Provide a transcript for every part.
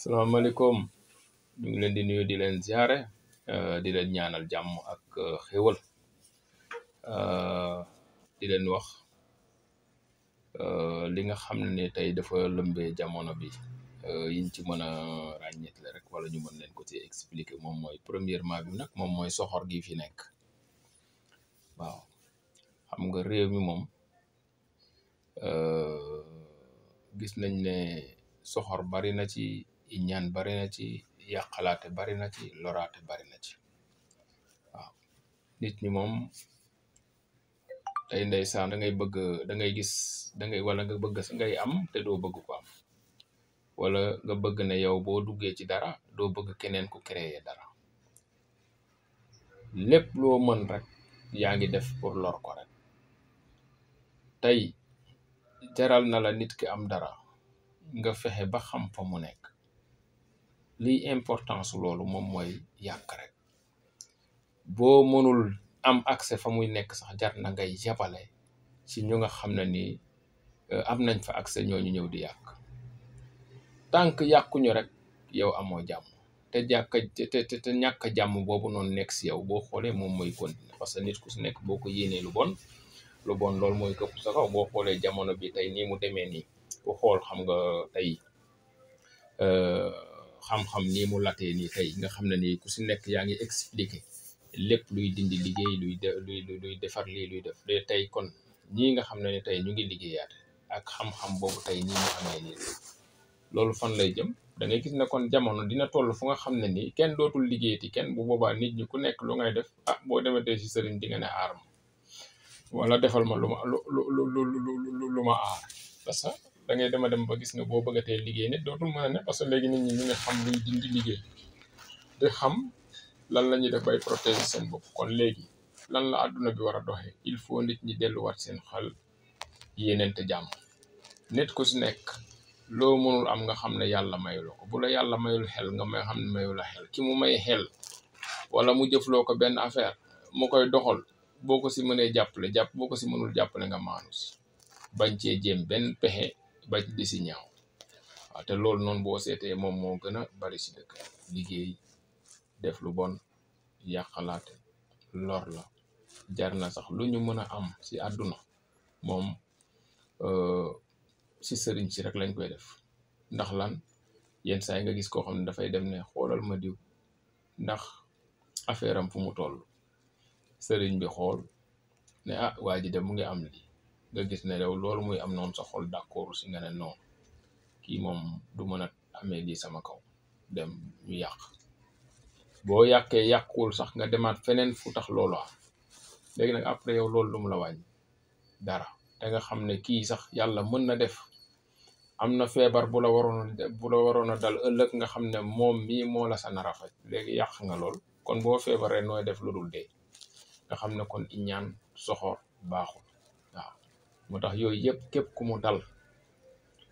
salaamaaleykum ñu ngi leen di nuyu di leen ziare di leen ñaanal jàmm ak xéwal di leen wax li nga xam ne tey dafa lëmbee jamono bi yiñ ci mën a ràññeetle rek wala ñu mën leen ko ci expliquer moom mooy premièrement bi nag moom mooy soxor gi fi nekk waaw xam nga réew mi moom gis nañ ne soxor bari na ci iñaan bari na ci yàqalaate bari na ci loraate bari na ci waaw nit ñi moom tey ndeysaan da ngay gis wala nga bëgg ngay am te doo bëgg ko am wala nga bëgg ne yow boo duggee ci dara doo bëgg keneen ku créer dara lépp loo mën rek yaa ngi def pour lor ko rek tey jaral na la nit ki am dara nga fexe ba xam fa mu nekk liy importance loolu moom mooy yàq rek boo mënul am accès fa muy nekk sax jar na ngay yabale ci ñu nga xam ne ni am nañ fa accès ñooñu ñëw di yàq tant que yàquñu rek yow amoo jàmm te ñàkk jàmm boobu noonu nekk si yow boo xoolee moom mooy continuer parce que nit ku si nekk boo ko yéenee lu bon loolu mooy këpp sa kaw boo xoolee jamono bi tey nii mu demee nii ku xool xam nga tey xam-xam nii mu latee nii tey nga xam ne nii ku si nekk yaa ngi expliquer lépp luy dindi liggéey luy defar lii luy def de tey kon ñii nga xam ne ni tey ñu ngi liggéeyaat ak xam-xam boobu tey nii mu amee nii loolu fan lay jëm da ngay gis ne kon jamono dina toll fu nga xam ne nii kenn dootul liggéeyati kenn bu boobaa nit ñi ku nekk lu ngay def boo demetee si sëriñ di nga ne aar ma wala defal ma lu ma aar parce que da ngay dem ba gis ne boo bëggatee liggéey nit dootul mën a ne parce que léegi nit ñi ñu ngi xam luy dindi liggéey di xam lan la ñuy def bay protéger seen bopp kon léegi lan la àdduna bi war a doxee il faut nit ñi delluwaat seen xel yéeneente jàmm nit ku si nekk loo mënul am nga xam ne yàlla mayuloo ko bu la yàlla mayul xel nga may xam ne mayu la xel ki mu may xel wala mu jëfloo ko benn affaire mu koy doxal boo ko si mënee jàppale boo ko si mënul jàppale nga maanu si bañ cee jéem benn pexe bañ di si ñaaw waaw te loolu noonu boo seetee moom moo gën a bari si dëkk liggéey def lu bon yàqalaate lor la jar na sax lu ñu mën a am si àdduna moom si sëriñ si rek lañ koy def ndax lan yenn saa yi nga gis koo xam ne dafay dem ne xoolal ma diw ndax affaire am fu mu toll sëriñ bi xool ne waa ji de mu ngi am lii nga gis ne yow loolu muy am noonu sa xol d'accord si nga ne non kii moom du mën a amee lii sama kaw dem ñu yàq boo yàqee yàquwul sax nga demaat feneen fu tax loolu am léegi nag après yow loolu lu mu la wàññi dara te nga xam ne kii sax yàlla mën na def am na feebar bu la waroon a dal ëllëg nga xam ne moom mii moo la sa nar a faj léegi yàq nga lool kon boo feebaree nooy def lu dul dee nga xam ne kon iñaan soxor baaxul waaw moo tax yooyu yëpp képp ku mu dal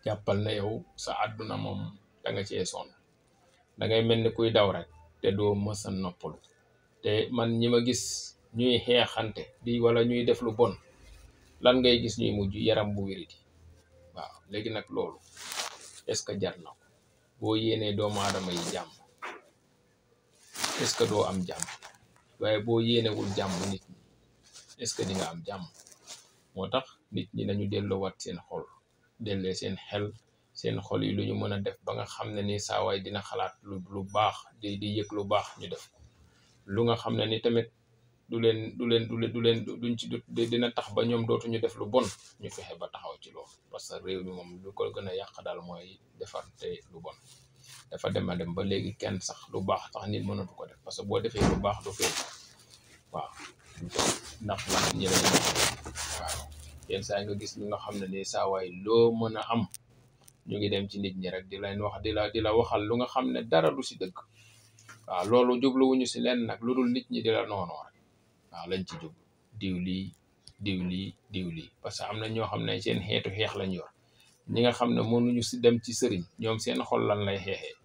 jàppal na yow sa àdduna moom da nga cee sonn da ngay mel ni kuy daw rek te doo mësa noppalu te man ñi ma gis ñuy xeexante wala ñuy def lu bon lan ngay gis ñuy mujj yaram bu wériti waaw léegi nag loolu est-ce que jar na ko boo yéenee doomu aadama yi jàmm est-ce que doo am jàmm waaye boo yéenewul jàmm nit ñi est-ce que di nga am jàmm moo tax nit ñi nañu delloowaat seen xol dellee seen xel seen xol yi lu ñu mën a def ba nga xam ne ni saawaay dina xalaat lu baax di yëg lu baax ñu def ko lu nga xam ne ni tamit duñ ci dina tax ba ñoom dootuñu def lu bon ñu fexe ba taxaw ci loolu parce que réew mi moom lu ko gën a yàq daal mooy defar te lu bon dafa dem ba léegi kenn sax lu baax tax nit mënatu ko def parce que boo defee lu baax du feeñ waaw ndax lan ñi la waaw yenn saa nga gis ñu nga xam ne ni saawaay loo mën a am ñu ngi dem ci nit ñi rek di leen wax di la waxal lu nga xam ne dara du si dëgg waaw loolu jubluwuñu si leen nag lu dul nit ñi di la noonoo rek waaw lañ ci jub diw lii parce que am na ñoo xam ne seen xeetu xeex lañ yor ñi nga xam ne mënuñu si dem ci sëriñ ñoom seen xol lan lay xeexee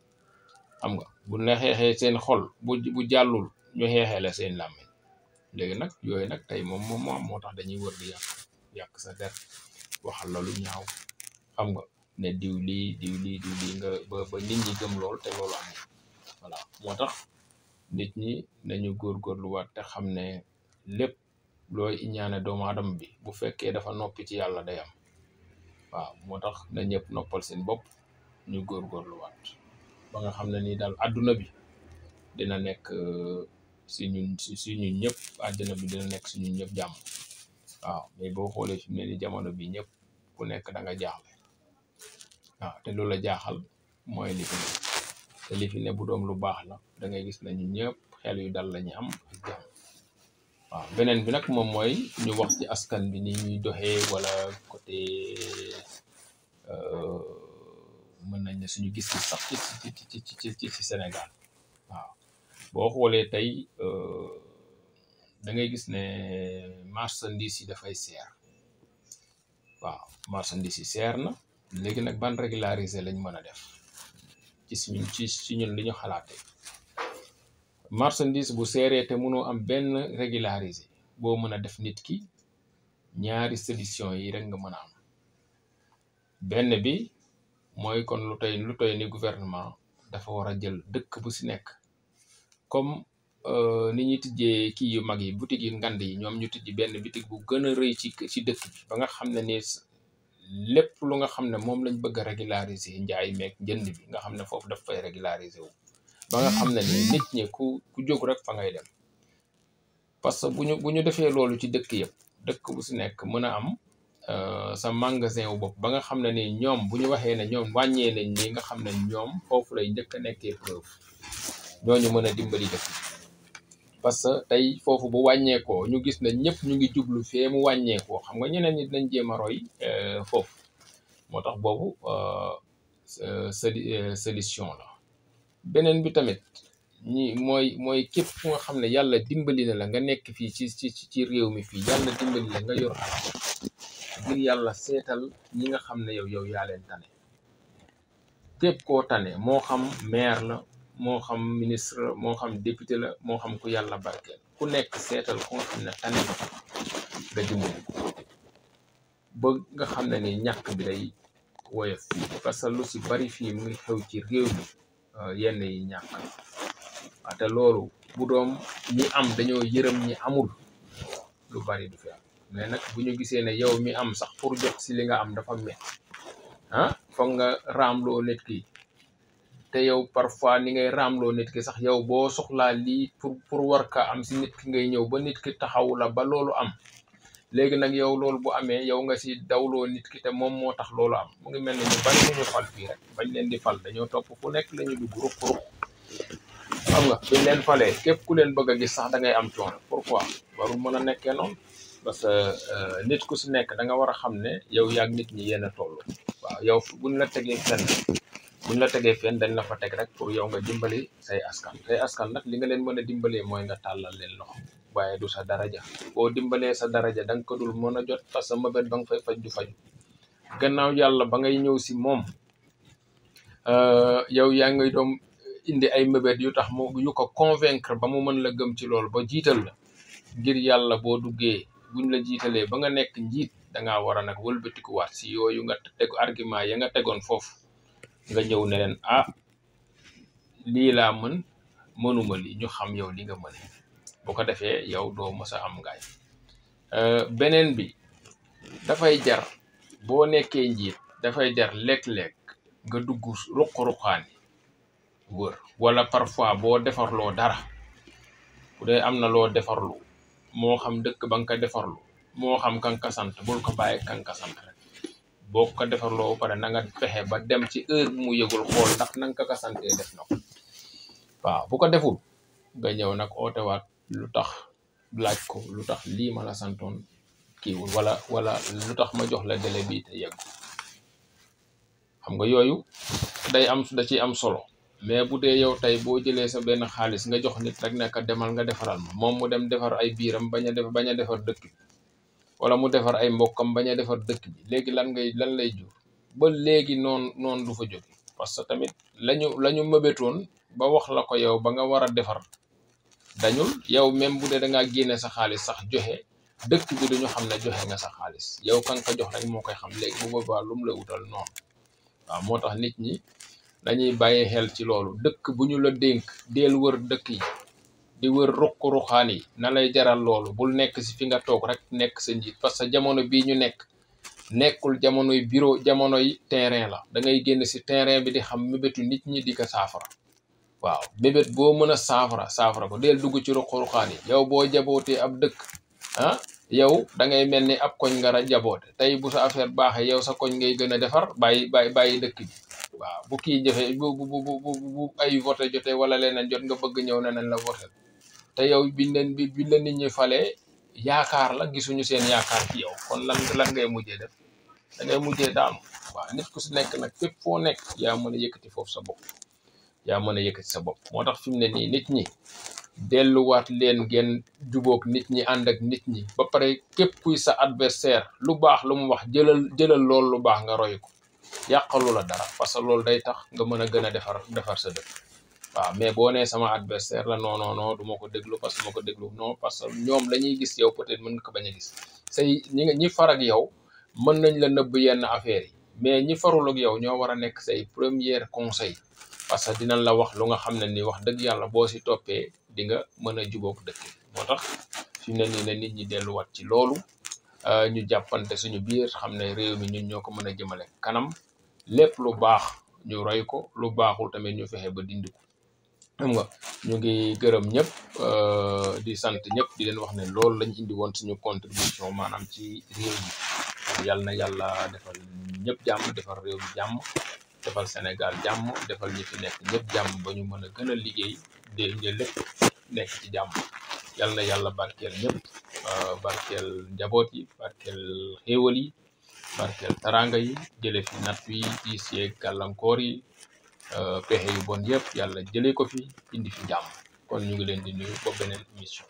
xam nga bu la xeexee seen xol bu jàllul ñu xeexee la seen làmmiñ léegi nag yooyu nag tey moo tax dañuy wër di yàq sa der waxal la lu ñaaw xam nga ne diw lii nga ba nit ñi gëm lool te loolu am voilà moo tax nit ñi nañu góorgóorluwaat te xam ne lépp looy iñaane doomu aadama bi bu fekkee dafa noppi ci yàlla day am waaw moo tax na ñëpp noppal seen bopp ñu góorgóorluwaat ba nga xam ne nii daal àdduna bi dina nekk si ñun ñëpp àdduna bi dina nekk si ñun ñëpp jàmm waaw mais boo xoolee fi mu ne ni jamono bi ñëpp ku nekk da nga jaaxle waaw te loolu la jaaxal mooy li fi ne te li fi ne bu doom lu baax la da ngay gis ne ñun ñëpp xel yu dal la ñu am ak jàmm waaw beneen bi nag moom mooy ñu wax ci askan bi ni ñuy doxee wala côté mën nañ ne suñu gis-gis sax ci Sénégal waaw boo xoolee tey da ngay gis ne marchandise yi dafay seer waaw marchandise yi seer na léegi nag ban régulariser lañ mën a def ci ñun li ñu xalaatee marchandise bu seeree te mënoo am benn régulariser boo mën a def nit ki ñaari solution yi rek nga mën a am benn bi mooy kon lu toy ni gouvernement dafa war a jël dëkk bu si nekk comme ni ñuy tijjee kii yu mag yi boutique yi ngand yi ñoom ñu tijji benn boutique bu gën a rëy ci dëkk bi ba nga xam ne ni lépp lu nga xam ne moom lañ bëgg a régulariser njaay meeg njënd bi nga xam ne foofu daf fay régulariser wu ba nga xam ne ni nit ñi ku jóg rek fa ngay dem parce que bu ñu defee loolu ci dëkk yëpp dëkk bu si nekk mën a am sa magasin wu bopp ba nga xam ne ni ñoom bu ñu waxee ne ñoom wàññee nañ ni nga xam ne ñoom foofu lay njëkk a nekkee preuve ñooñu mën a dimbali dëkk parce que tey foofu bu wàññeekoo ñu gis ne ñëpp ñu ngi jublu fee mu wàññeekoo xam nga ñeneen ñi dinañ jéem a roy foofu moo tax boobu solution la beneen bi tamit mooy képp fu nga xam ne yàlla dimbali na la nga nekk fii ci réew mi fii yàlla dimbali la nga yor alal ngir yàlla seetal ñi nga xam ne yow yaa leen tane képp koo tane moo xam maire la moo xam ministre la moo xam député la moo xam ku yàlla barkeel ku nekk seetal ku nga xam ne tane nga dimbali ba nga xam ne ni ñàkk bi day woyof fii parce que lu si bari fii mu ngi xew ci réew mi yenn yi ñàkk te loolu bu doom ñi am dañoo yërëm ñi amul lu bari du fi am mais nag bu ñu gisee ne yow mi am sax pour jot si li nga am dafa met foog nga raamloo nit ki te yow parfois ni ngay raamloo nit ki sax yow boo soxlaa lii pour war ka am si nit ki ngay ñëw ba nit ki taxaw la ba loolu am léegi nag yow loolu bu amee yow nga si dawloo nit ki te moom moo tax loolu am mu ngi mel ni ñu bari ñu fal fii rek bañ leen di fal dañoo topp fu nekk la ñu dugg ruq xam nga biñ leen falee képp ku leen bëgg a gis sax da ngay am coono pourquoi warul mën a nekkee noonu parce que nit ku si nekk da nga war a xam ne yow yaag nit ñi yéen a toll waaw yow buñ la tegee fenn dañ la fa teg rek pour yow nga dimbali say askan nag li nga leen mën a dimbalee mooy nga tàllal leen loxo waaye du sa daraja boo dimbalee sa daraja da nga ko dul mën a jot parce que mabet ba nga fay faj du faju gannaaw yàlla ba ngay ñëw si moom yow yaa ngay doom indi ay mébét yu tax yu ko convaincre ba mu mën la gëm ci loolu ba jiital la ngir yàlla boo duggee buñ la jiitalee ba nga nekk njiit dangaa war a nag wëlbatikuwaat si yooyu nga teg argument ya nga tegoon foofu nga ñëw ne leen lii laa mënuma lii ñu xam yow li nga mën bu ko defee yow doo mës a am ngaay beneen bi dafay jar boo nekkee njiit dafay jar lekk-lekk nga dugg ruq-ruqaani wër wala parfois boo defarloo dara bu dee am na loo defarlu moo xam dëkk ba nga ko defarlu moo xam kanka sant bul ko bàyyi kanka sant rek boo ko defarloo pare na nga fexe ba dem ci heure bu mu yëgul xool ndax na nga ko santee def na ko waaw bu ko deful nga ñëw nag ootewaat lu tax laaj ko lu tax lii ma la santoon kiiwul wala lu tax ma jox la délai bii te yeggu xam nga yooyu da ciy am solo mais bu dee yow tey boo jëlee sa benn xaalis nga jox nit rek nekk demal nga defaral ma moom mu dem defar ay biiram bañ a defar dëkk bi wala mu defar ay mbokkam bañ a defar dëkk bi léegi lan lay jur ba léegi noonu du fa jóge parce que tamit lañu mëbetoon ba wax la ko yow ba nga war a defar dañul yow même bu dee da ngaa génne sa xaalis sax joxe dëkk bi duñu xam ne joxe nga sa xaalis yow kan ko jox rek moo koy xam léegi bu boobaa lu mu la wutal noonu waaw moo tax nit ñi dañuy bàyyi xel ci loolu. dëkk bu ñu la dénk deel wër dëkk yi di wër ruq-ruqaan yi na lay jaral loolu. bul nekk si fi nga toog rek nekk sa njiit, parce que jamono bii ñu nekk nekkul jamonoy bureau, jamonoy terrain la. da ngay génn si terrain bi di xam mébétu nit ñi di ko saafara. waaw mébét boo mën a saafara ko deel dugg ci ruq-ruqaan yi. yow boo jabootee ab dëkk yow da ngay mel ni ab koñ nga jaboote. tey bu sa affaire baaxee yow sa koñ ngay gën a defar bàyyi dëkk bi. waaw bu kii jëfee bu ay voté jotee wala leneen jot nga bëgg ñëw ne nañ la voté te yow biñ la nit ñi falee yaakaar la, gisuñu seen yaakaar ci yow. kon lan ngay mujjee def? da ngay mujjee daanu. waaw nit ku si nekk nag fépp foo nekk yaa mën a yëkkati foofu sa bopp. moo tax fi mu ne nii nit ñi delluwaat leen ngeen jubóog nit ñi, ànd ak nit ñi. ba pare képp kuy sa adversaire lu baax lu mu wax jëlal loolu lu baax nga roy ko. yàqalu la dara, parce que loolu day tax nga mën a gën a defar sa dëkk. waaw mais boo nee sama adversaire la non du ma ko déglu parce que ma ko déglu non parce que ñoom la ñuy gis yow peut-être mën nga ko bañ a gis. ñi far ak yow mën nañ la nëbb yenn affaires yi, mais ñi farul ak yow ñoo war a nekk say premier conseil, parce que dinañ la wax lu nga xam ne ni wax dëgg yàlla boo si toppee di nga mën a jubóog dëkk. moo tax fi mu ne nii ne nit ñi delluwaat ci loolu, ñu jàppante suñu biir, xam ne réew mi ñun ñoo ko mën a jëmale kanam. lépp lu baax ñu roy ko, lu baaxul tamit ñu fexe ba dindi ko. xam nga ñu ngi gërëm ñëpp di sant ñëpp, di leen wax ne loolu lañ indi woon suñu contribution maanaam ci réew mi. yal na yàlla defal ñëpp jàmm, defal réew mi jàmm, defal Sénégal jàmm, defal ñi fi nekk ñëpp jàmm, ba ñu mën a gën a liggéey de lépp nekk ci jàmm. yal na yàlla barkeel ñëpp, barkeel njaboot yi, barkeel xéewal yi, barkeel taranga yi, jële fi natt yi tiis yeeg gàllankoor yi, pexe yu bon yëpp yàlla jëlee ko fi, indi fi jàmm. kon ñu ngi leen di nuyu ba beneen émission.